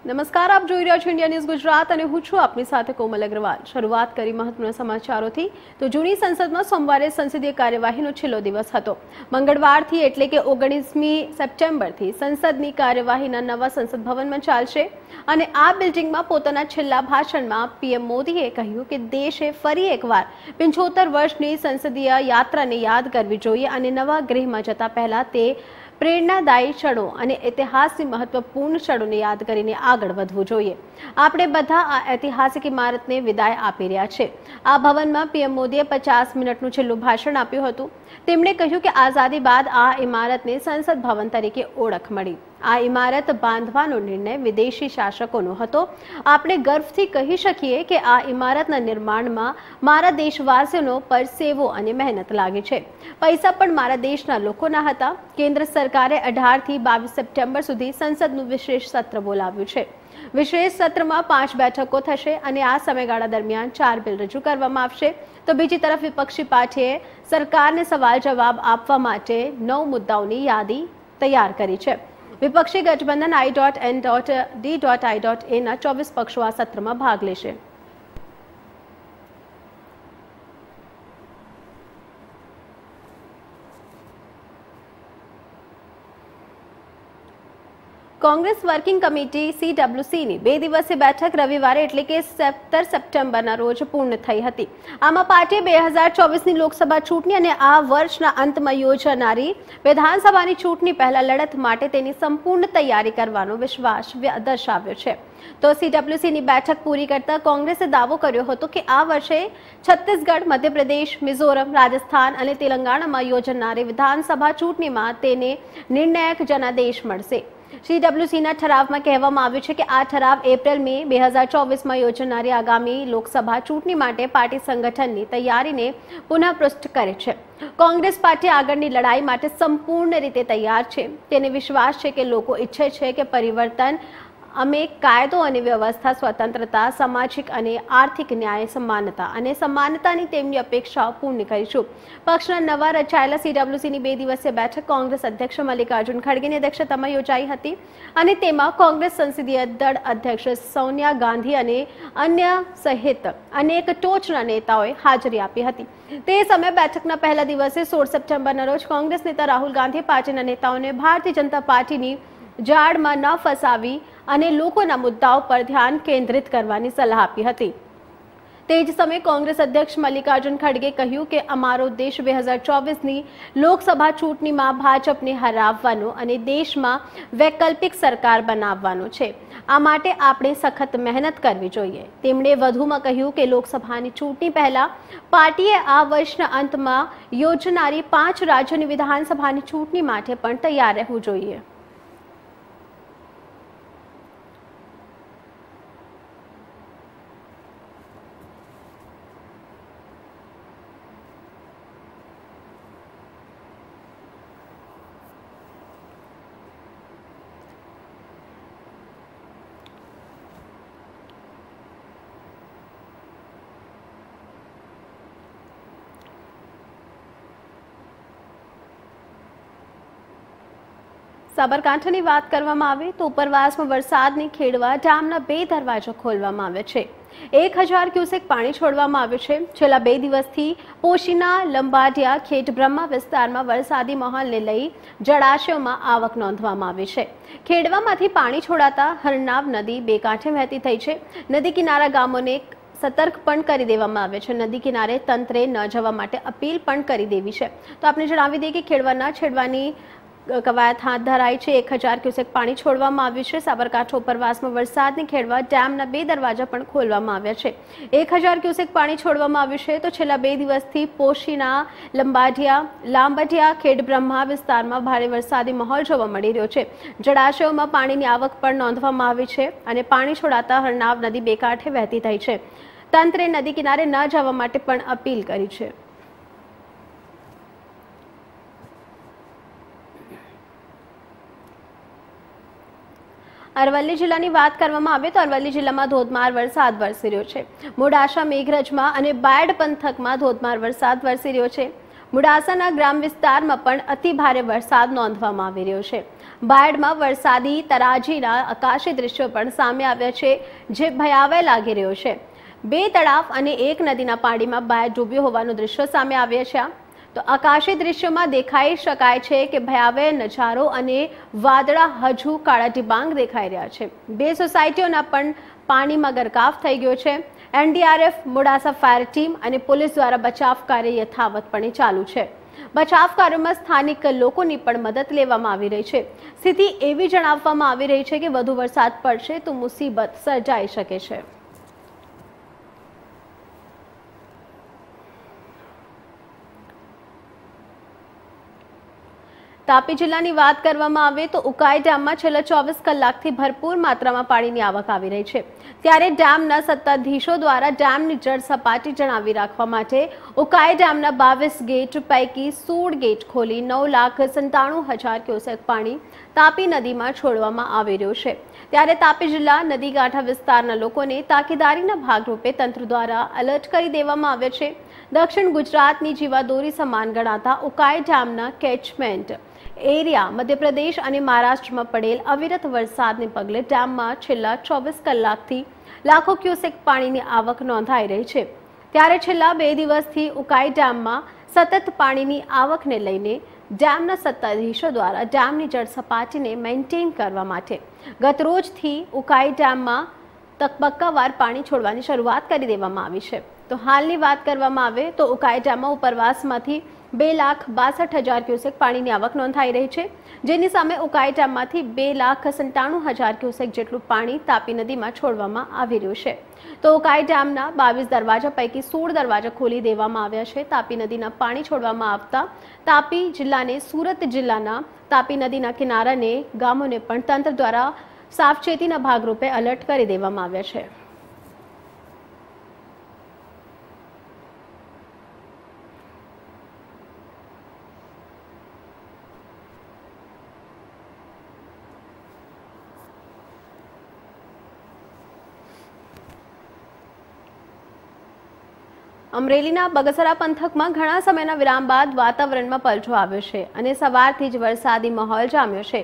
નમસ્કાર, આપ જોઈ રહ્યા છો ઇન્ડિયા ન્યૂઝ ગુજરાત અને હું છું આપની સાથે કોમલ અગ્રવાલ। શરૂઆત કરી મહત્વના સમાચારોથી તો જૂની સંસદમાં સોમવારે સંસદીય કાર્યવાહીનો છેલ્લો દિવસ હતો। મંગળવારથી એટલે કે 19મી સપ્ટેમ્બરથી સંસદની કાર્યવાહીના નવા સંસદ ભવનમાં ચાલશે અને આ બિલ્ડિંગમાં પોતાના છેલ્લા ભાષણમાં પીએમ મોદીએ કહ્યું કે દેશે ફરી એકવાર 75 વર્ષની સંસદીય યાત્રાને યાદ કરવી જોઈએ અને નવા ગૃહમાં જતા પહેલા તે પ્રેરણાદાયી ક્ષણો અને ઐતિહાસિક મહત્વપૂર્ણ ક્ષણોને યાદ કરીને આગળ વધવું જોઈએ। આપણે બધા આ ઐતિહાસિક ઇમારતને વિદાય આપી રહ્યા છે। આ ભવનમાં પીએમ મોદીએ 50 મિનિટનું છેલ્લું ભાષણ આપ્યું હતું। તેમણે કહ્યું કે આઝાદી બાદ આ ઇમારતને સંસદ ભવન તરીકે ઓળખ મળી। આ ઇમારત બાંધવાનો નિર્ણય વિદેશી શાસકોનો હતો। આપણે ગર્વથી કહી શકીએ કે આ ઇમારતના નિર્માણમાં મારા દેશવાસીઓનો પરસેવો અને મહેનત લાગી છે। પૈસા પણ મારા દેશના લોકોના હતા। કેન્દ્ર સરકારે 18 થી 22 સપ્ટેમ્બર સુધી સંસદનું વિશેષ સત્ર બોલાવ્યું છે। વિશેષ સત્રમાં 5 બેઠકો થશે અને આ સમયગાળા દરમિયાન 4 બિલ રજૂ કરવામાં આવશે। તો બીજી તરફ વિપક્ષી પાર્ટીએ સરકારને સવાલ જવાબ આપવા માટે 9 મુદ્દાઓની યાદી તૈયાર કરી છે। વિપક્ષી ગઠબંધન I.N.D.I.A ના 24 પક્ષો આ સત્રમાં ભાગ લેશે। કોંગ્રેસ વર્કિંગ કમિટી CWCની 2 દિવસીય બેઠક રવિવારે એટલે કે 17 સપ્ટેમ્બરના રોજ પૂર્ણ થઈ હતી। આમાં પાર્ટીએ 2024ની લોકસભા ચૂંટણી અને આ વર્ષના અંતમાં યોજાનારી વિધાનસભાની ચૂંટણી પહેલા લડત માટે તેની સંપૂર્ણ તૈયારી કરવાનો વિશ્વાસ દર્શાવ્યો છે। તો CWCની બેઠક પૂરી કરતા કોંગ્રેસે દાવો કર્યો હતો કે આ વર્ષે છત્તીસગઢ, મધ્યપ્રદેશ, મિઝોરમ, રાજસ્થાન અને તેલંગાણામાં યોજાનારી વિધાનસભા ચૂંટણીમાં તેને નિર્ણાયક જનાદેશ મળશે। CWCના ઠરાવમાં કહેવામાં આવ્યું છે કે આ ઠરાવ એપ્રિલ-મે 2024માં યોજાનારી આગામી લોકસભા ચૂંટણી માટે પાર્ટી સંગઠનની તૈયારીને પુનઃપૃષ્ઠ કરે છે। કોંગ્રેસ પાર્ટી આગળની લડાઈ માટે સંપૂર્ણ રીતે તૈયાર છે। તેને વિશ્વાસ છે કે લોકો ઈચ્છે છે કે પરિવર્તન અમે કાયદો અને વ્યવસ્થા, સ્વતંત્રતા, સામાજિક અને આર્થિક ન્યાય, સમાનતાની તેમની અપેક્ષાઓ પૂર્ણ કરીશું। પક્ષના નવા રચાયેલા CWCની 2 દિવસીય બેઠક કોંગ્રેસ અધ્યક્ષ મલ્લિકાર્જુન ખડગેની અધ્યક્ષતામાં યોજાઈ હતી અને તેમાં કોંગ્રેસ સંસદીય દળ અધ્યક્ષ સોનિયા ગાંધી અને અન્ય સહિત અનેક ટોચના નેતાઓએ હાજરી આપી હતી। તે સમયે બેઠકના પહેલા દિવસે 16 સપ્ટેમ્બરના રોજ કોંગ્રેસ નેતા રાહુલ ગાંધીએ પાર્ટીના નેતાઓને ભારતીય જનતા પાર્ટીની જાળમાં ન ફસાવી અને લોકોના મુદ્દાઓ પર ધ્યાન કેન્દ્રિત કરવાની સલાહ આપી હતી। તે જ સમયે કોંગ્રેસ અધ્યક્ષ મલ્લિકાર્જુન ખડગે કહ્યું કે અમારો ઉદ્દેશ 2024ની લોકસભા ચૂંટણીમાં ભાજપને હરાવવાનો અને દેશમાં વૈકલ્પિક સરકાર બનાવવાનો છે। આ માટે આપણે સખત મહેનત કરવી જોઈએ। તેમણે વધુમાં કહ્યું કે લોકસભાની ચૂંટણી પહેલા પાર્ટીએ આ વર્ષના અંતમાં યોજનારી 5 રાજ્યોની વિધાનસભાની ચૂંટણી માટે પણ તૈયાર રહેવું જોઈએ। સાબરકાંઠાની વાત કરવામાં આવે તો ઉપરવાસમાં વરસાદને ખેડવા ડેમના 2 દરવાજા ખોલવામાં આવ્યા છે। 1000 ક્યુસેક પાણી છોડવામાં આવ્યું છે। છેલ્લા 2 દિવસથી પોશીના, લંબાડિયા, ખેડબ્રહ્મા વિસ્તારમાં વરસાદી માહોલને લઈ જળાશયોમાં આવક નોંધવામાં આવી છે। ખેડવામાંથી પાણી છોડાતા હરનાવ નદી 2 કાંઠે વહેતી થઈ છે। નદી કિનારા ગામોને સતર્ક પણ કરી દેવામાં આવે છે। નદી કિનારે તંત્રે ન જવા માટે અપીલ પણ કરી દેવી છે। તો આપણે જણાવી દઈએ કે ખેડવા છેડવાની કવાયત હાથ ધરાઈ છે। 1000 ક્યુસેક પાણી છોડવામાં આવ્યું છે। સાબરકાંઠા ઉપરવાસમાં વરસાદને ખેડવા ડેમના 2 દરવાજા પણ ખોલવામાં આવ્યા છે। 1000 ક્યુસેક પાણી છોડવામાં આવ્યું છે। તો છેલ્લા 2 દિવસથી પોશીના, લાંબડિયા, ખેડબ્રહ્મા વિસ્તારમાં ભારે વરસાદી માહોલ જોવા મળી રહ્યો છે। જળાશયોમાં પાણીની આવક પણ નોંધવામાં આવી છે અને પાણી છોડાતા હરનાવ નદી 2 કાંઠે વહેતી થઈ છે। તંત્રે નદી કિનારે ન જવા માટે પણ અપીલ કરી છે। અરવલ્લી જિલ્લાની વાત કરવામાં આવે તો અરવલ્લી જિલ્લામાં ધોધમાર વરસાદ વરસી રહ્યો છે। મોડાસા, મેઘરજમાં અને બાયડ પંથકમાં ધોધમાર વરસાદ વરસી રહ્યો છે। મોડાસાના ગ્રામ વિસ્તારમાં પણ અતિ ભારે વરસાદ નોંધવામાં આવી રહ્યો છે। બાયડમાં વરસાદી તરાજીના આકાશી દ્રશ્યો પણ સામે આવ્યા છે, જે ભયાવહ લાગી રહ્યો છે। 2 તળાવ અને 1 નદીના પાણીમાં બાયડ ડૂબ્યો હોવાનું દ્રશ્યો સામે આવ્યા છે। તો આકાશી દ્રશ્યોમાં દેખાઈ શકાય છે કે ભયાવહ નજારો અને વાદળા હજુ કાળા ડિબાંગ દેખાઈ રહ્યા છે। 2 સોસાયટીઓના પણ પાણીમાં ગરકાવ થઈ ગયો છે। એનડીઆરએફ, મોડાસા ફાયર ટીમ અને પોલીસ દ્વારા બચાવ કાર્ય યથાવતપણે ચાલુ છે। બચાવ કાર્યમાં સ્થાનિક લોકોની પણ મદદ લેવામાં આવી રહી છે। સ્થિતિ એવી જણાવવામાં આવી રહી છે કે વધુ વરસાદ પડશે તો મુસીબત સર્જાઈ શકે છે। તાપી જિલ્લાની વાત કરવામાં આવે તો ઉકાઈ ડેમમાં છેલ્લા 24 કલાકથી ભરપૂર માત્રામાં પાણીની આવક આવી રહી છે। ત્યારે ડેમના સત્તાધીશો દ્વારા ડેમની જળ સપાટી જણાવી રાખવા માટે ઉકાઈ ડેમના 22 ગેટ પૈકી 16 ગેટ ખોલી 9,97,000 ક્યુસેક પાણી તાપી નદીમાં છોડવામાં આવી રહ્યું છે। ત્યારે તાપી જિલ્લા નદી કાંઠા વિસ્તારના લોકોને તાકીદારીના ભાગરૂપે તંત્ર દ્વારા એલર્ટ કરી દેવામાં આવ્યા છે। દક્ષિણ ગુજરાતની જીવાદોરી સમાન ગણાતા ઉકાઈ ડેમના કેચમેન્ટ એરિયા મધ્યપ્રદેશ અને મહારાષ્ટ્રમાં પડેલ અવિરત વરસાદને પગલે ડેમમાં છેલ્લા 24 કલાકથી લાખો ક્યુસેક પાણીની આવક નોંધાઈ રહી છે। ત્યારે છેલ્લા 2 દિવસથી ઉકાઈ ડેમમાં સતત પાણીની આવકને લઈને ડેમના સત્તાધીશો દ્વારા ડેમની જળ સપાટીને મેન્ટેન કરવા માટે ગતરોજથી ઉકાઈ ડેમમાં તબક્કાવાર પાણી છોડવાની શરૂઆત કરી દેવામાં આવી છે। તો હાલની વાત કરવામાં આવે તો ઉકાઈ ડેમમાં ઉપરવાસમાંથી 2,62,000 ક્યુસેક પાણીની આવક નોંધાઈ રહી છે, જેની સામે ઉકાઈ ડેમમાંથી 2,97,000 ક્યુસેક જેટલું પાણી તાપી નદીમાં છોડવામાં આવી રહ્યું છે। તો ઉકાઈ ડેમના 22 દરવાજા પૈકી 16 દરવાજા ખોલી દેવામાં આવ્યા છે। તાપી નદીના પાણી છોડવામાં આવતા તાપી જિલ્લાને સુરત જિલ્લાના તાપી નદીના કિનારાને ગામોને પણ તંત્ર દ્વારા સાવચેતીના ભાગરૂપે એલર્ટ કરી દેવામાં આવ્યા છે। અમરેલીના બગસરા પંથકમાં ઘણા સમયના વિરામ બાદ વાતાવરણમાં પલટો આવ્યો છે અને સવારથી જ વરસાદી માહોલ જામ્યો છે।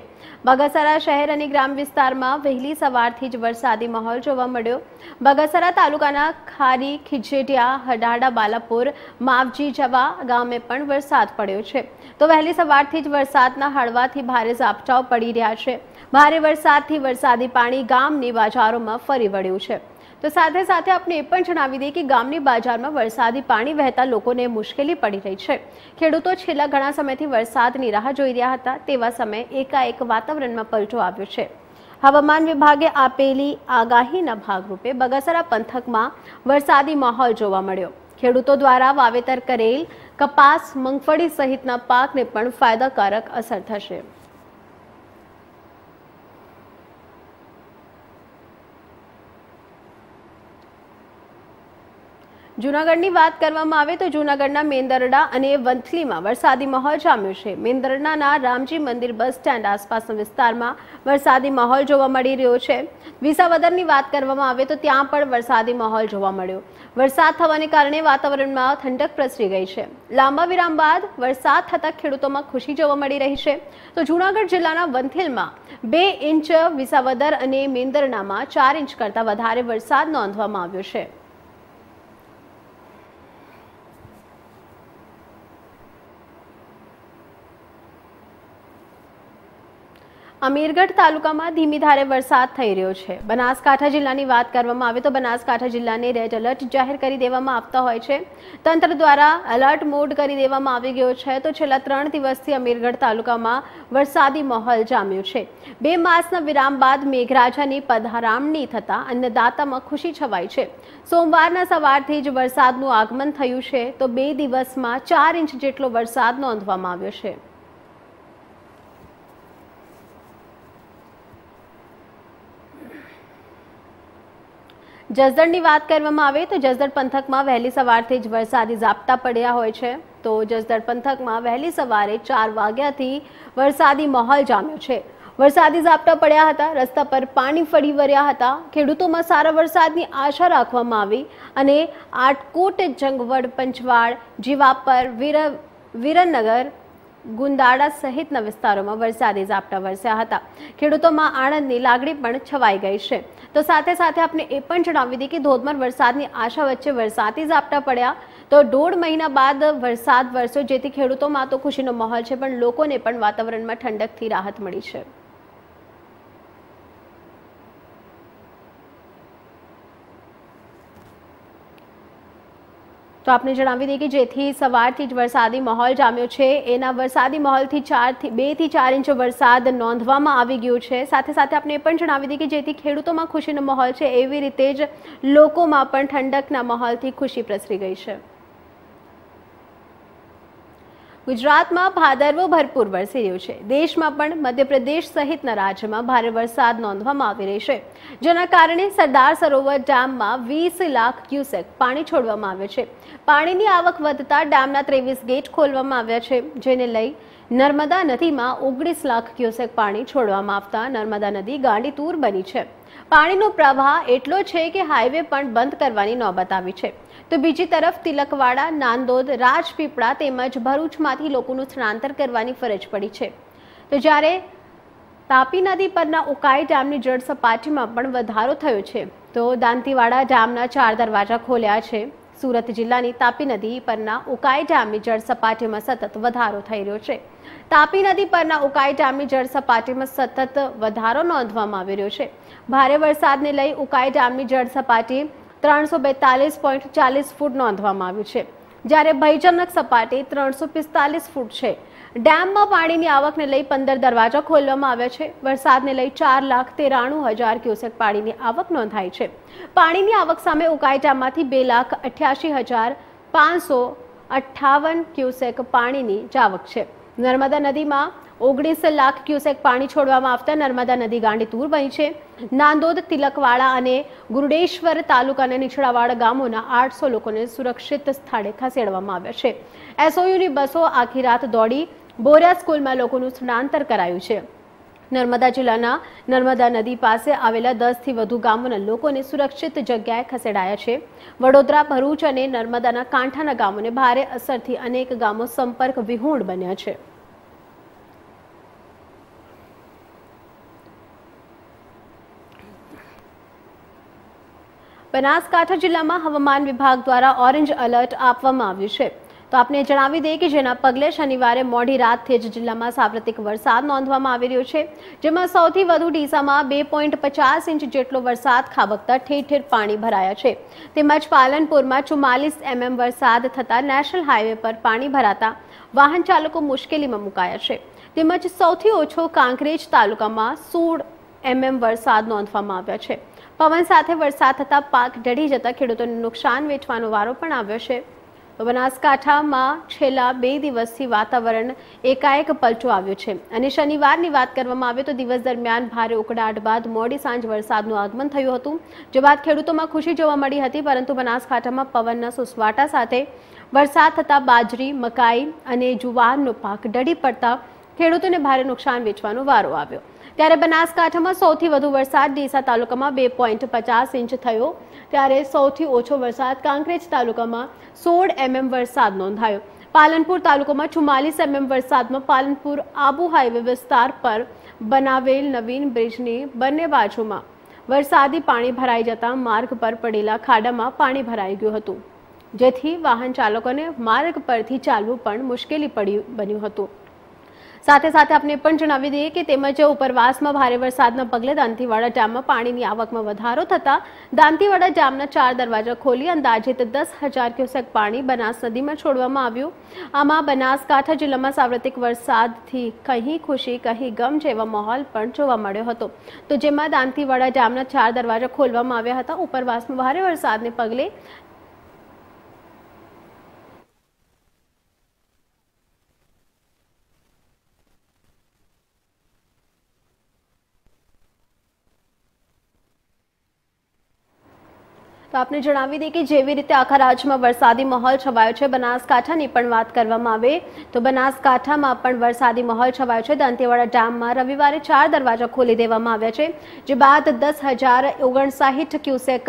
બગસરા શહેર અને ગ્રામ વિસ્તારમાં વહેલી સવારથી જ વરસાદી માહોલ જોવા મળ્યો। બગસરા તાલુકાના ખારી, ખીજેટિયા, હડાડા, બાલાપુર, માવજી જવા ગામે પણ વરસાદ પડ્યો છે। તો વહેલી સવારથી જ વરસાદના હળવાથી ભારે ઝાપટાઓ પડી રહ્યા છે। ભારે વરસાદથી વરસાદી પાણી ગામની બજારોમાં ફરી વળ્યું છે। તો સાથે સાથે આપણે એ પણ જણાવી દઈએ કે ગામની બજારમાં વરસાદી પાણી વહેતા લોકોને મુશ્કેલી પડી રહી છે। ખેડૂતો છેલ્લા ઘણા સમયથી વરસાદની રાહ જોઈ રહ્યા હતા, તેવા સમયે એકાએક વાતાવરણમાં પલટો આવ્યો છે। હવામાન વિભાગે આપેલી આગાહીના ભાગરૂપે બગસરા પંથકમાં વરસાદી માહોલ જોવા મળ્યો। ખેડૂતો દ્વારા વાવેતર કરેલ કપાસ, મગફળી સહિતના પાકને પણ ફાયદાકારક અસર થશે। જૂનાગઢની વાત કરવામાં આવે તો જૂનાગઢના મેંદરડા અને વંથલીમાં વરસાદી માહોલ જામ્યો છે। મેંદરડાના રામજી મંદિર બસ સ્ટેન્ડ આસપાસના વિસ્તારમાં વરસાદી માહોલ જોવા મળી રહ્યો છે। વિસાવદરની વાત કરવામાં આવે તો ત્યાં પણ વરસાદી માહોલ જોવા મળ્યો। વરસાદ થવાને કારણે વાતાવરણમાં ઠંડક પ્રસરી ગઈ છે। લાંબા વિરામ બાદ વરસાદ થતાં ખેડૂતોમાં ખુશી જોવા મળી રહી છે। તો જૂનાગઢ જિલ્લાના વંથલીમાં 2 ઇંચ, વિસાવદર અને મેંદરડામાં 4 ઇંચ કરતાં વધારે વરસાદ નોંધવામાં આવ્યો છે। અમીરગઢ તાલુકામાં ધીમી ધારે વરસાદ થઈ રહ્યો છે। બનાસકાંઠા જિલ્લાની વાત કરવામાં આવે તો બનાસકાંઠા જિલ્લાને રેડ એલર્ટ જાહેર કરી દેવામાં આવતા હોય છે। તંત્ર દ્વારા એલર્ટ મોડ કરી દેવામાં આવી ગયો છે। તો છેલ્લા 3 દિવસથી અમીરગઢ તાલુકામાં વરસાદી માહોલ જામ્યો છે। 2 માસના વિરામ બાદ મેઘરાજાની પધરામણી થતાં અન્નદાતામાં ખુશી છવાઈ છે। સોમવારના સવારથી જ વરસાદનું આગમન થયું છે। તો 2 દિવસમાં 4 ઇંચ જેટલો વરસાદ નોંધવામાં આવ્યો છે। જસદણની વાત કરવામાં આવે તો જસદણ પંથકમાં વહેલી સવારથી જ વરસાદી ઝાપટા પડ્યા હોય છે। તો જસદણ પંથકમાં વહેલી સવારે 4 વાગ્યાથી વરસાદી માહોલ જામ્યો છે। વરસાદી ઝાપટા પડ્યા હતા, રસ્તા પર પાણી ફરી વળ્યા હતા। ખેડૂતોમાં સારા વરસાદની આશા રાખવામાં આવી અને આટકોટ, જંગવડ, પંચવાડ, જીવાપર, વિરનનગર, ગુંદાડા સહિતના વિસ્તારોમાં વરસાદી ઝાપટા વરસ્યા હતા. ખેડૂતોમાં આનંદની લાગણી પણ છવાઈ ગઈ છે. તો સાથે સાથે આપણે એ પણ જણાવી દઈએ કે ધોધમાર વરસાદની આશા વચ્ચે વરસાદી ઝાપટા પડ્યા તો 1.5 મહિના બાદ વરસાદ વરસ્યો, જેથી ખેડૂતોમાં તો ખુશીનો માહોલ છે, પણ લોકોને પણ વાતાવરણમાં ઠંડકથી રાહત મળી છે. તો આપને જણાવી દઈએ કે જેથી સવારથી જ વરસાદી માહોલ જામ્યો છે, એના વરસાદી માહોલથી 2 થી 4 ઇંચ વરસાદ નોંધવામાં આવી ગયો છે. સાથે સાથે આપણે એ પણ જણાવી દઈએ કે જેથી ખેડૂતોમાં ખુશીનો માહોલ છે, એવી રીતે જ લોકોમાં પણ ઠંડકના માહોલથી ખુશી પ્રસરી ગઈ છે. ગુજરાતમાં ભાદરવો ભરપૂર વરસી રહ્યો છે. દેશમાં પણ મધ્યપ્રદેશ સહિતના રાજ્યમાં ભારે વરસાદ નોંધવામાં આવી રહ્યો છે, જેના કારણે સરદાર સરોવર ડેમમાં 20 લાખ ક્યુસેક પાણી છોડવામાં આવ્યું છે. પાણીની આવક વધતા ડેમના 23 ગેટ ખોલવામાં આવ્યા છે, જેને લઈ નર્મદા નદીમાં 19 લાખ ક્યુસેક પાણી છોડવામાં આવતા નર્મદા નદી ગાંડીતૂર બની છે. પાણીનો પ્રવાહ એટલો છે કે હાઈવે પણ બંધ કરવાની નોબત આવી છે. તો બીજી તરફ તિલકવાડા, નાંદોદ, રાજપીપળા તેમજ ભરૂચમાંથી લોકોનું સ્થળાંતર કરવાની ફરજ પડી છે. તો જ્યારે તાપી નદી પરના ઉકાઈ ડેમની જળ સપાટીમાં પણ વધારો થયો છે, તો દાંતીવાડા ડેમના 4 દરવાજા ખોલ્યા છે. સુરત જિલ્લાની તાપી નદી પરના ઉકાઈ ડેમની જળ સપાટીમાં સતત વધારો થઈ રહ્યો છે. તાપી નદી પરના ઉકાઈ ડેમની જળ સપાટીમાં સતત વધારો નોંધવામાં આવી રહ્યો છે. ભારે વરસાદને લઈ ઉકાઈ ડેમની જળ સપાટી 342.40 ફૂટ નોંધવામાં આવ્યું છે, જ્યારે ભયજનક સપાટી 345 ફૂટ છે. ડેમમાં પાણીની આવકને લઈ 15 દરવાજા ખોલવામાં આવ્યા છે. વરસાદને લઈ 4,93,000 ક્યુસેક પાણીની આવક નોંધાઈ છે. પાણીની આવક સામે ઉકાઈ ડેમમાંથી 2,88,558 ક્યુસેક પાણીની આવક છે. નર્મદા નદીમાં 19 લાખ ક્યુસેક પાણી છોડવામાં આવતા નર્મદા નદી ગાંડીતૂર બની છે. નાંદોદ, તિલકવાડા અને ગુરુડેશ્વર તાલુકાના નીચાણવાળા ગામોના 800 લોકોને સુરક્ષિત સ્થળે ખસેડવામાં આવ્યા છે. એસઓયુની બસો આખી રાત દોડી બોરિયા સ્કૂલમાં લોકોનું સ્થળાંતર કરાયું છે. નર્મદા જિલ્લાના નર્મદા નદી પાસે આવેલા 10 થી વધુ ગામોના લોકોને સુરક્ષિત જગ્યાએ ખસેડાયા છે. વડોદરા, ભરૂચ અને નર્મદાના કાંઠાના ગામોને ભારે અસરથી અનેક ગામો સંપર્ક વિહોણ બન્યા છે. બનાસકાંઠા જિલ્લામાં હવામાન વિભાગ દ્વારા ઓરેન્જ એલર્ટ આપવામાં આવ્યું છે. તો આપને જણાવી દઈએ કે જેના પગલે શનિવારે મોડી રાતથી જ જિલ્લામાં સાર્વત્રિક વરસાદ નોંધવામાં આવી રહ્યો છે, જેમાં સૌથી વધુ ડીસામાં 2.50 ઇંચ જેટલો વરસાદ ખાબકતા ઠેર ઠેર પાણી ભરાયા છે. તેમજ પાલનપુરમાં 44 mm વરસાદ થતાં નેશનલ હાઈવે પર પાણી ભરાતા વાહન ચાલકો મુશ્કેલીમાં મુકાયા છે. તેમજ સૌથી ઓછો કાંકરેજ તાલુકામાં 16 mm વરસાદ નોંધવામાં આવ્યો છે. પવન સાથે વરસાદ થતાં પાક ઢળી જતા ખેડૂતોને નુકસાન વેઠવાનો વારો પણ આવ્યો છે. બનાસકાંઠામાં છેલ્લા 2 દિવસથી વાતાવરણ એકાએક પલટો આવ્યો છે અને શનિવારની વાત કરવામાં આવે તો દિવસ દરમિયાન ભારે ઉકળાટ બાદ મોડી સાંજ વરસાદનું આગમન થયું હતું, જે બાદ ખેડૂતોમાં ખુશી જોવા મળી હતી. પરંતુ બનાસકાંઠામાં પવનના સુસવાટા સાથે વરસાદ થતાં બાજરી, મકાઈ અને જુવારનો પાક ઢળી પડતા ખેડૂતોને ભારે નુકસાન વેઠવાનો વારો આવ્યો. ત્યારે બનાસકાંઠામાં સૌથી વધુ વરસાદ ડીસા તાલુકામાં 2.50 ઇંચ થયો, ત્યારે સૌથી ઓછો વરસાદ કાંકરેજ તાલુકામાં 16 mm વરસાદ નોંધાયો. પાલનપુર તાલુકામાં 44 mm વરસાદમાં પાલનપુર આબુ હાઈવે વિસ્તાર પર બનાવેલ નવીન બ્રિજની બંને બાજુમાં વરસાદી પાણી ભરાઈ જતા માર્ગ પર પડેલા ખાડામાં પાણી ભરાઈ ગયું હતું, જેથી વાહન ચાલકોને માર્ગ પરથી ચાલવું પણ મુશ્કેલી બન્યું હતું. સાથે સાથે આપણે પણ જણાવી દઈએ કે તેમજ ઉપરવાસમાં ભારે વરસાદના પગલે દાંતીવાડા ડેમમાં પાણીની આવકમાં વધારો થતાં દાંતીવાડા ડેમના 4 દરવાજા ખોલી અંદાજિત 10,000 ક્યુસેક પાણી બનાસ નદીમાં છોડવામાં આવ્યું. આમાં બનાસકાંઠા જિલ્લામાં સાર્વત્રિક વરસાદથી કહી ખુશી કહી ગમ જેવા માહોલ પણ જોવા મળ્યો હતો. તો જેમાં દાંતીવાડા ડેમના 4 દરવાજા ખોલવામાં આવ્યા હતા. ઉપરવાસમાં ભારે વરસાદને પગલે તો આપને જણાવી દઈએ કે જેવી રીતે આખા રાજ્યમાં વરસાદી માહોલ છવાયો છે, બનાસકાંઠાની પણ વાત કરવામાં આવે તો બનાસકાંઠામાં પણ વરસાદી માહોલ છવાયો છે। દંતેવાડા ડેમમાં રવિવારે 4 દરવાજા ખોલી દેવામાં આવ્યા છે, જે બાદ 10,059 ક્યુસેક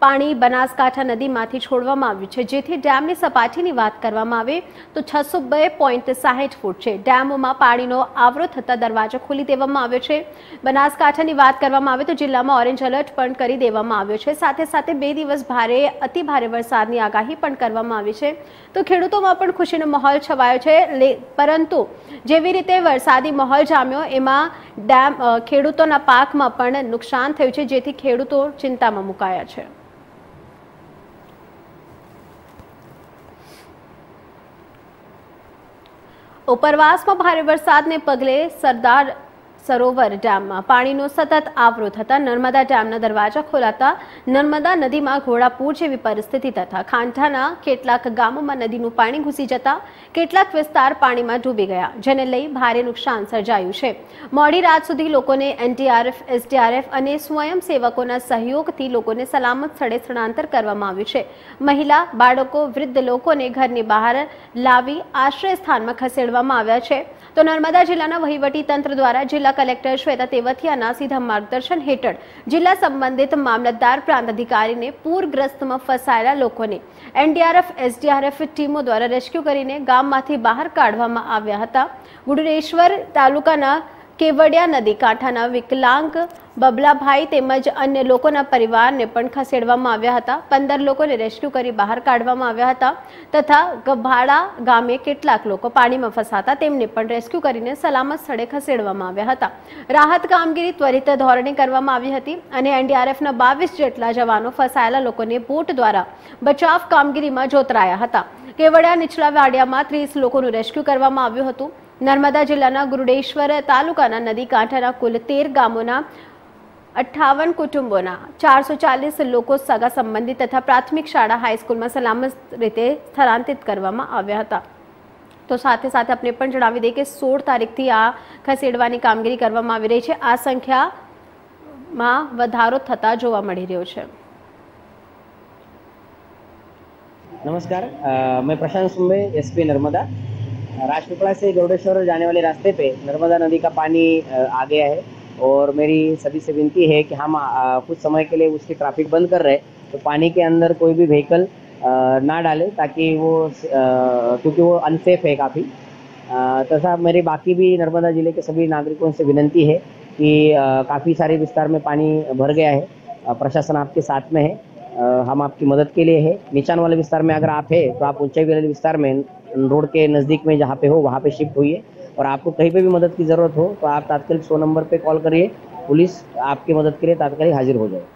પાણી બનાસકાંઠા નદીમાંથી છોડવામાં આવ્યું છે, જેથી ડેમની સપાટીની વાત કરવામાં આવે તો 602.60 ફૂટ છે। ડેમોમાં પાણીનો આવરો થતા દરવાજો ખોલી દેવામાં આવ્યો છે। બનાસકાંઠાની વાત કરવામાં આવે તો જિલ્લામાં ઓરેન્જ એલર્ટ પણ કરી દેવામાં આવ્યો છે। સાથે સાથે 2 દિવસ ભારે અતિ ભારે વરસાદની આગાહી પણ કરવામાં આવી છે। તો ખેડૂતોમાં પણ ખુશીનો માહોલ છવાયો છે, પરંતુ જેવી રીતે વરસાદી માહોલ જામ્યો એમાં ખેડૂતોના પાકમાં પણ નુકસાન થયું છે, જેથી ખેડૂતો ચિંતામાં મુકાયા છે। ઉપરવાસમાં ભારે વરસાદને પગલે સરદાર સરોવર ડેમમાં પાણીનો સતત આવરો થતા નર્મદા ડેમના દરવાજા ખોલાતા નર્મદા નદીમાં ઘોડાપૂર જેવી પરિસ્થિતિ તથા ખાંઠાના કેટલાક ગામોમાં નદીનું પાણી ઘૂસી જતા કેટલાક વિસ્તાર પાણીમાં ડૂબી ગયા, જેને લઈ ભારે નુકસાન સર્જાયું છે। મોડી રાત સુધી લોકોને એનડીઆરએફ, એસડીઆરએફ અને સ્વયંસેવકોના સહયોગથી લોકોને સલામત સ્થળે સ્થળાંતર કરવામાં આવ્યું છે। મહિલા, બાળકો, વૃદ્ધ લોકોને ઘરની બહાર લાવી આશ્રય સ્થાનમાં ખસેડવામાં આવ્યા છે। તો નર્મદા જિલ્લાના વહીવટી તંત્ર દ્વારા જિલ્લા કલેક્ટર શ્વેતા તેવતિયાના સીધા માર્ગદર્શન હેઠળ જિલ્લા સંબંધિત મામલતદાર, પ્રાંત અધિકારીને પૂરગ્રસ્તમાં ફસાયેલા લોકોને એનડીઆરએફ, એસડીઆરએફ ટીમો દ્વારા રેસ્ક્યુ કરીને ગામમાંથી બહાર કાઢવામાં આવ્યા હતા। ગુડરેશ્વર તાલુકાના કેવડિયા નદી કાંઠાના વિકલાંગ બબલાભાઈ તેમજ અન્ય લોકોના પરિવારને પણ ખસેડવામાં આવ્યા હતા। 15 લોકોને રેસ્ક્યુ કરી બહાર કાઢવામાં આવ્યા હતા તથા ગભાડા ગામે કેટલાક લોકો પાણીમાં ફસાતા તેમને પણ રેસ્ક્યુ કરીને સલામત સ્થળે ખસેડવામાં આવ્યા હતા। રાહત કામગીરી ત્વરિત ધોરણે કરવામાં આવી હતી અને એનડીઆરએફના 22 જેટલા જવાનો ફસાયેલા લોકોને બોટ દ્વારા બચાવ કામગીરીમાં જોતરાયા હતા। કેવડિયા નીચલા વાડિયામાં 30 લોકોનું રેસ્ક્યુ કરવામાં આવ્યું હતું। નર્મદા જિલ્લાના ગુરુડેશ્વર તાલુકાના નદી કાંઠાના કુલ 13 ગામોના 58 કુટુંબોના 440 લોકો સગા સંબંધી તથા પ્રાથમિક શાળા, હાઈસ્કૂલમાં સલામત રીતે સ્થળાંતરિત કરવામાં આવ્યા હતા। તો સાથે સાથે આપણે પણ જણાવી દઈએ કે 16 તારીખથી આ ખસેડવાની કામગીરી કરવામાં આવી રહી છે। આ સંખ્યામાં વધારો થતા જોવા મળી રહ્યો છે। नमस्कार, मैं प्रशांत सुंबे, एसपी नर्मदा। राजपीपला से गौड़ेश्वर जाने वाले रास्ते पे नर्मदा नदी का पानी आ गया है और मेरी सभी से विनती है कि हम कुछ समय के लिए उसकी ट्रैफिक बंद कर रहे हैं, तो पानी के अंदर कोई भी व्हीकल ना डाले ताकि वो क्योंकि वो अनसेफ है काफ़ी। तथा मेरे बाकी भी नर्मदा जिले के सभी नागरिकों से विनती है कि काफ़ी सारे विस्तार में पानी भर गया है, प्रशासन आपके साथ में है, हम आपकी मदद के लिए है। नीचान वाले विस्तार में अगर आप है तो आप ऊंचाई वाले विस्तार में रोड के नज़दीक में जहाँ पे हो वहाँ पे शिफ्ट होइए और आपको कहीं पे भी मदद की ज़रूरत हो तो आप तात्कालिक 100 नंबर पे कॉल करिए, पुलिस आपकी मदद के लिए तात्कालिक हाजिर हो जाए।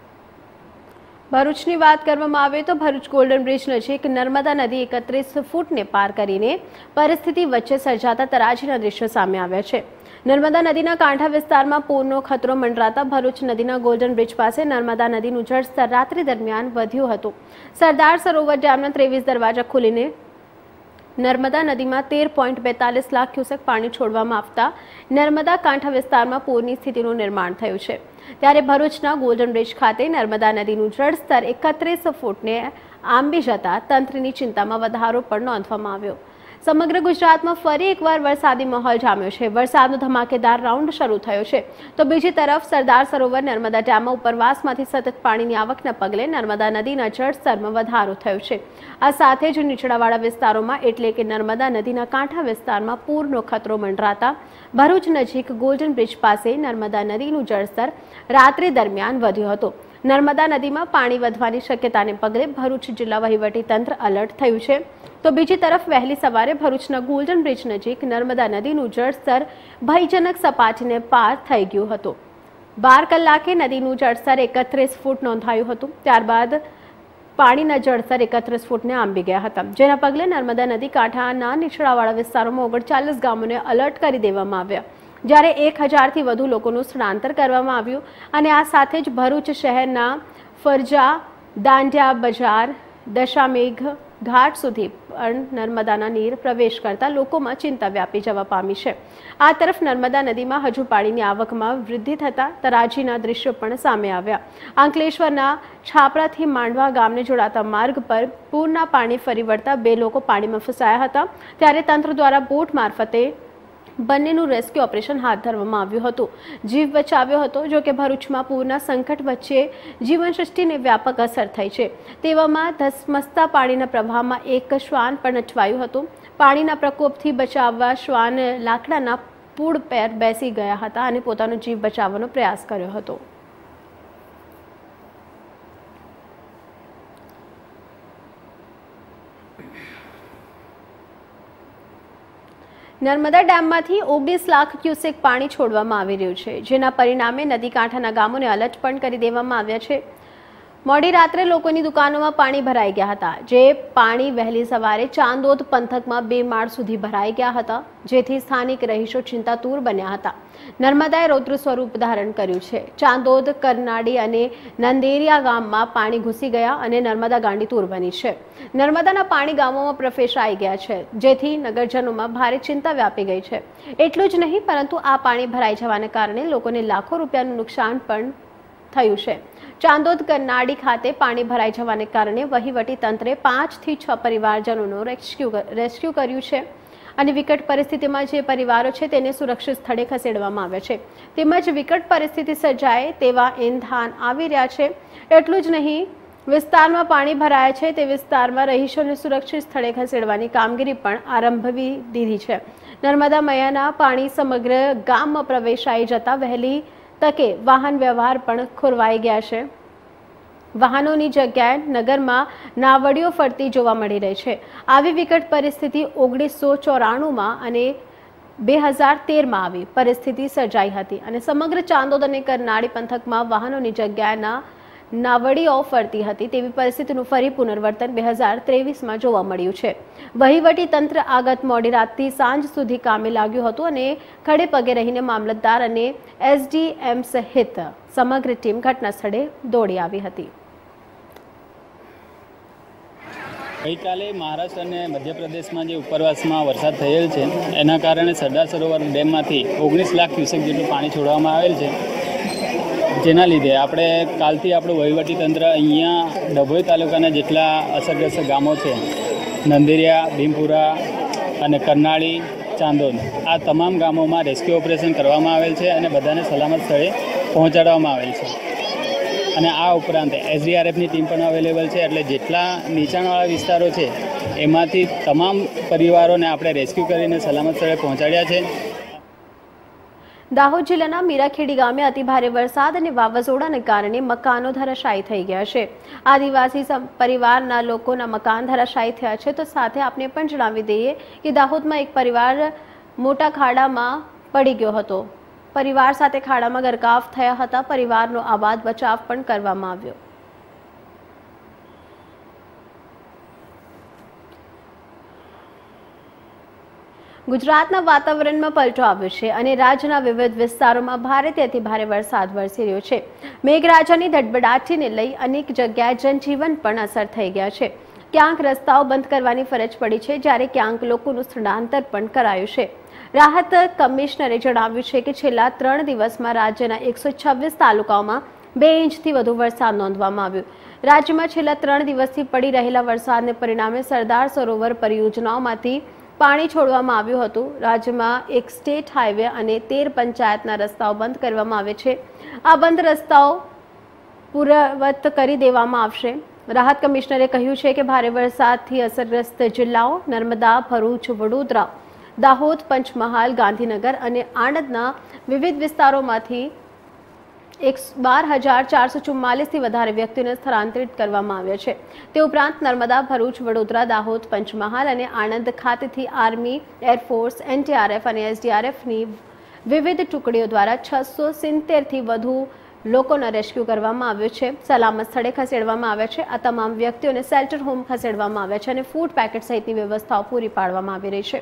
ભરૂચની વાત કરવામાં આવે તો ભરૂચ ગોલ્ડન બ્રિજ નજીક નર્મદા નદી 31 ફૂટને પાર કરીને પરિસ્થિતિ વચ્ચે સર્જાતા તરાજીના દ્રશ્યો સામે આવ્યા છે। નર્મદા નદીના કાંઠા વિસ્તારમાં પૂરનો ખતરો મંડરાતા ભરૂચ નદીના ગોલ્ડન બ્રિજ પાસે નર્મદા નદીનું જળસ્તર રાત્રિ દરમિયાન વધ્યું હતું। સરદાર સરોવર ડેમના 23 દરવાજા ખોલીને નર્મદા નદીમાં 13.42 લાખ ક્યુસેક પાણી છોડવામાં આવતા નર્મદા કાંઠા વિસ્તારમાં પૂરની સ્થિતિનું નિર્માણ થયું છે। ત્યારે ભરૂચના ગોલ્ડન બ્રિજ ખાતે નર્મદા નદીનું જળસ્તર 31 ફૂટને આંબી જતા તંત્રની ચિંતામાં વધારો પણ નોંધવામાં આવ્યો। સમગ્ર ગુજરાતમાં ફરી એકવાર વરસાદી માહોલ જામ્યો છે। વરસાદનો ધમાકેદાર રાઉન્ડ શરૂ થયો છે તો બીજી તરફ સરદાર સરોવર નર્મદા ડેમમાં ઉપરવાસમાંથી સતત પાણીની આવકના પગલે નર્મદા નદીના જળસ્તરમાં વધારો થયો છે। આ સાથે જ નીચાણવાળા વિસ્તારોમાં એટલે કે નર્મદા નદીના કાંઠા વિસ્તારમાં પૂરનો ખતરો મંડરાતા ભરૂચ નજીક ગોલ્ડન બ્રિજ પાસે નર્મદા નદીનું જળસ્તર રાત્રિ દરમિયાન વધ્યું હતું। નર્મદા નદીમાં પાણી વધવાની શક્યતાને પગલે ભરૂચ જિલ્લા વહીવટી તંત્ર એલર્ટ થયું છે। તો બીજી તરફ વહેલી સવારે ભરૂચના ગોલ્ડન બ્રિજ નજીક નર્મદા નદીનું જળસ્તર ભયજનક સપાટીને પાર થઈ ગયું હતું। 12 કલાકે નદીનું જળસ્તર 31 ફૂટ નોંધાયું હતું। ત્યારબાદ પાણીના જળસ્તર 31 ફૂટને આંબી ગયા હતા, જેના પગલે નર્મદા નદી કાંઠાના નીચાણવાળા વિસ્તારોમાં 39 ગામોને એલર્ટ કરી દેવામાં આવ્યા, જ્યારે 1000થી વધુ લોકોનું સ્થળાંતર કરવામાં આવ્યું અને આ સાથે જ ભરૂચ શહેરના ફરજા, દાંડિયા બજાર, દશામેઘ ઘાટ સુધી પણ નર્મદાના નીર પ્રવેશ કરતા લોકોમાં ચિંતા વ્યાપી જવા પામી છે। આ તરફ નર્મદા નદીમાં હજુ પાણીની આવકમાં વૃદ્ધિ થતા તરાજીના દ્રશ્યો પણ સામે આવ્યા। અંકલેશ્વરના છાપરાથી માંડવા ગામને જોડાતા માર્ગ પર પૂરના પાણી ફરી વળતા 2 લોકો પાણીમાં ફસાયા હતા, ત્યારે તંત્ર દ્વારા બોટ મારફતે બંનેનું રેસ્ક્યુ ઓપરેશન હાથ ધરવામાં આવ્યું હતું। જીવ બચાવ્યો હતો। જો કે ભરૂચમાં પૂરના સંકટ વચ્ચે જીવનસૃષ્ટિને વ્યાપક અસર થઈ છે। તેવામાં ધસમસતા પાણીના પ્રવાહમાં એક શ્વાન પણ અટવાયું હતું। પાણીના પ્રકોપથી બચાવવા શ્વાન લાકડાના પૂળ પર બેસી ગયા હતા અને પોતાનો જીવ બચાવવાનો પ્રયાસ કર્યો હતો। નર્મદા ડેમમાંથી 19 લાખ ક્યુસેક પાણી છોડવામાં આવી રહ્યું છે, જેના પરિણામે નદી કાંઠાના ગામોને એલર્ટ પણ કરી દેવામાં આવ્યા છે। મોડી રાત્રે લોકોની દુકાનોમાં પાણી ભરાઈ ગયા હતા, જે પાણી વહેલી સવારે ચાંદોદ પંથકમાં 2 માળ સુધી ભરાઈ ગયા હતા, જેથી સ્થાનિક રહીશો ચિંતાતુર બન્યા હતા। નર્મદાએ રૌદ્ર સ્વરૂપ ધારણ કર્યું છે। ચાંદોદ, કરનાડી અને નંદેરિયા ગામમાં પાણી ઘૂસી ગયા અને નર્મદા ગાંડીતુર બની છે। નર્મદાના પાણી ગામોમાં પ્રવેશાઈ ગયા છે, જેથી નગરજનોમાં ભારે ચિંતા વ્યાપી ગઈ છે। એટલું જ નહીં, પરંતુ આ પાણી ભરાઈ જવાને કારણે લોકોને લાખો રૂપિયાનું નુકસાન પણ થયું છે। ચાંદોદ કરનાડી ખાતે પાણી ભરાઈ જવાને કારણે વહીવટી તંત્રે 5 થી 6 પરિવારજનોનું રેસ્ક્યુ કર્યું છે અને વિકટ પરિસ્થિતિમાં જે પરિવારો છે તેને સુરક્ષિત સ્થળે ખસેડવામાં આવ્યા છે। તેમજ વિકટ પરિસ્થિતિ સર્જાય તેવા એંધાન આવી રહ્યા છે। એટલું જ નહીં, વિસ્તારમાં પાણી ભરાયા છે તે વિસ્તારમાં રહીશોને સુરક્ષિત સ્થળે ખસેડવાની કામગીરી પણ આરંભવી દીધી છે। નર્મદા મૈયાના પાણી સમગ્ર ગામમાં પ્રવેશાઈ જતા વહેલી તકે વાહન વ્યવહાર પણ ખોરવાઈ ગયા છે। વાહનોની જગ્યાએ નગરમાં નાવડીઓ ફરતી જોવા મળી રહી છે। આવી વિકટ પરિસ્થિતિ 1994માં અને 2013માં આવી પરિસ્થિતિ સર્જાઈ હતી અને સમગ્ર ચાંદોદ અને કરનાળી પંથકમાં વાહનોની જગ્યાના નાવડીઓ ફરતી હતી। તેવી પરિસ્થિતિનું ફરી પુનર્વર્તન 2023માં જોવા મળ્યું છે। વહીવટી તંત્ર આગત મોડી રાતથી સાંજ સુધી કામે લાગ્યું હતું અને ખડે પગે રહીને મામલતદાર અને એસડીએમ સહિત સમગ્ર ટીમ ઘટના સ્થળે દોડી આવી હતી। ગઈકાલે મહારાષ્ટ્ર અને મધ્યપ્રદેશમાં જે ઉપરવાસમાં વરસાદ થયેલ છે એના કારણે સરદાર સરોવર ડેમમાંથી 19 લાખ ક્યુસેક જેટલું પાણી છોડવામાં આવેલ છે, જેના લીધે આપણે કાલથી આપણું વહીવટીતંત્ર અહીંયા ડભોઈ તાલુકાના જેટલા અસરગ્રસ્ત ગામો છે, નંદેરિયા, ભીમપુરા અને કરનાળી, ચાંદોદ, આ તમામ ગામોમાં રેસ્ક્યુ ઓપરેશન કરવામાં આવેલ છે અને બધાને સલામત સ્થળે પહોંચાડવામાં આવેલ છે। અને આ ઉપરાંત એસડીઆરએફની ટીમ પણ અવેલેબલ છે, એટલે જેટલા નીચાણવાળા વિસ્તારો છે એમાંથી તમામ પરિવારોને આપણે રેસ્ક્યુ કરીને સલામત સ્થળે પહોંચાડ્યા છે। દાહોદ જિલ્લાના મીરાખેડી ગામે અતિભારે વરસાદ અને વાવાઝોડાને કારણે મકાનો ધરાશાયી થઈ ગયા છે। આદિવાસી પરિવારના લોકોના મકાન ધરાશાયી થયા છે। તો સાથે આપને પણ જણાવી દઈએ કે દાહોદમાં એક પરિવાર મોટા ખાડામાં પડી ગયો હતો। પરિવાર સાથે ખાડામાં ગરકાવ થયા હતા। પરિવારનો આબાદ બચાવ પણ કરવામાં આવ્યો। ગુજરાતના વાતાવરણમાં પલટો આવ્યો છે અને રાજ્યના વિવિધ વિસ્તારોમાં ભારેથી અતિભારે વરસાદ વરસી રહ્યો છે। મેઘરાજાની ધડબડાટીને લઈ અનેક જગ્યાએ જનજીવન પણ અસર થઈ ગયા છે। ક્યાંક રસ્તાઓ બંધ કરવાની ફરજ પડી છે, જ્યારે ક્યાંક લોકોનું સ્થળાંતર પણ કરાયું છે। રાહત કમિશનરે જણાવ્યું છે કે છેલ્લા 3 દિવસમાં રાજ્યના 126 તાલુકાઓમાં 2 ઇંચથી વધુ વરસાદ નોંધવામાં આવ્યો। રાજ્યમાં છેલ્લા 3 દિવસથી પડી રહેલા વરસાદને પરિણામે સરદાર સરોવર પરિયોજનાઓમાંથી પાણી છોડવામાં આવ્યું હતું। રાજ્યમાં એક સ્ટેટ હાઈવે અને 13 પંચાયતના રસ્તાઓ બંધ કરવામાં આવે છે। આ બંધ રસ્તાઓ પૂર્વવત કરી દેવામાં આવશે। રાહત કમિશનરે કહ્યું છે કે ભારે વરસાદથી અસરગ્રસ્ત જિલ્લાઓ નર્મદા, ભરૂચ, વડોદરા, દાહોદ, પંચમહાલ, ગાંધીનગર અને આણંદના વિવિધ વિસ્તારોમાંથી 12,444થી વધારે વ્યક્તિઓને સ્થળાંતરિત કરવામાં આવ્યા છે। તે ઉપરાંત નર્મદા, ભરૂચ, વડોદરા, દાહોદ, પંચમહાલ અને આણંદ ખાતેથી આર્મી, એરફોર્સ, એનડીઆરએફ અને એસડીઆરએફની વિવિધ ટુકડીઓ દ્વારા 670થી વધુ લોકોને રેસ્ક્યુ કરવામાં આવ્યો છે, સલામત સ્થળે ખસેડવામાં આવ્યા છે. આ તમામ વ્યક્તિઓને શેલ્ટર હોમ ખસેડવામાં આવ્યા છે અને ફૂડ પેકેટ સહિતની વ્યવસ્થાઓ પૂરી પાડવામાં આવી રહી છે.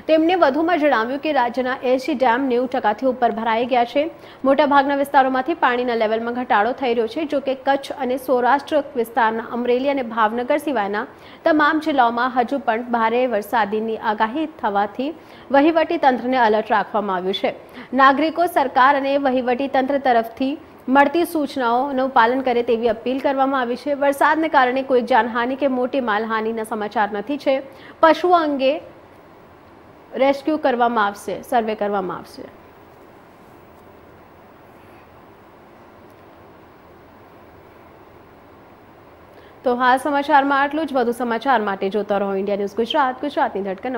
તેમણે વધુમાં જણાવ્યું કે રાજ્યના 80 ડેમ 90% ઉપર ભરાઈ ગયા છે. મોટાભાગના વિસ્તારોમાંથી પાણીના લેવલમાં ઘટાડો થઈ રહ્યો છે. જો કે કચ્છ અને સૌરાષ્ટ્ર વિસ્તારના અમરેલી અને ભાવનગર સિવાયના તમામ જિલ્લાઓમાં હજુ પણ ભારે વરસાદની આગાહી થવાથી વહીવટી તંત્રને એલર્ટ રાખવામાં આવ્યું છે. નાગરિકો સરકાર અને વહીવટી તંત્ર તરફથી મળતી સૂચનાઓનું પાલન કરે તેવી અપીલ કરવામાં આવી છે. વરસાદને કારણે કોઈ જાનહાનિ કે મોટી માલહાનિના સમાચાર નથી છે. પશુઓ અંગે રેસ્ક્યુ કરવામાં આવશે, સર્વે કરવામાં આવશે. તો હાલ સમાચારમાં આટલું જ. વધુ સમાચાર માટે જોતા રહો ઇન્ડિયા ન્યૂઝ ગુજરાત, ગુજરાતની ધડકન.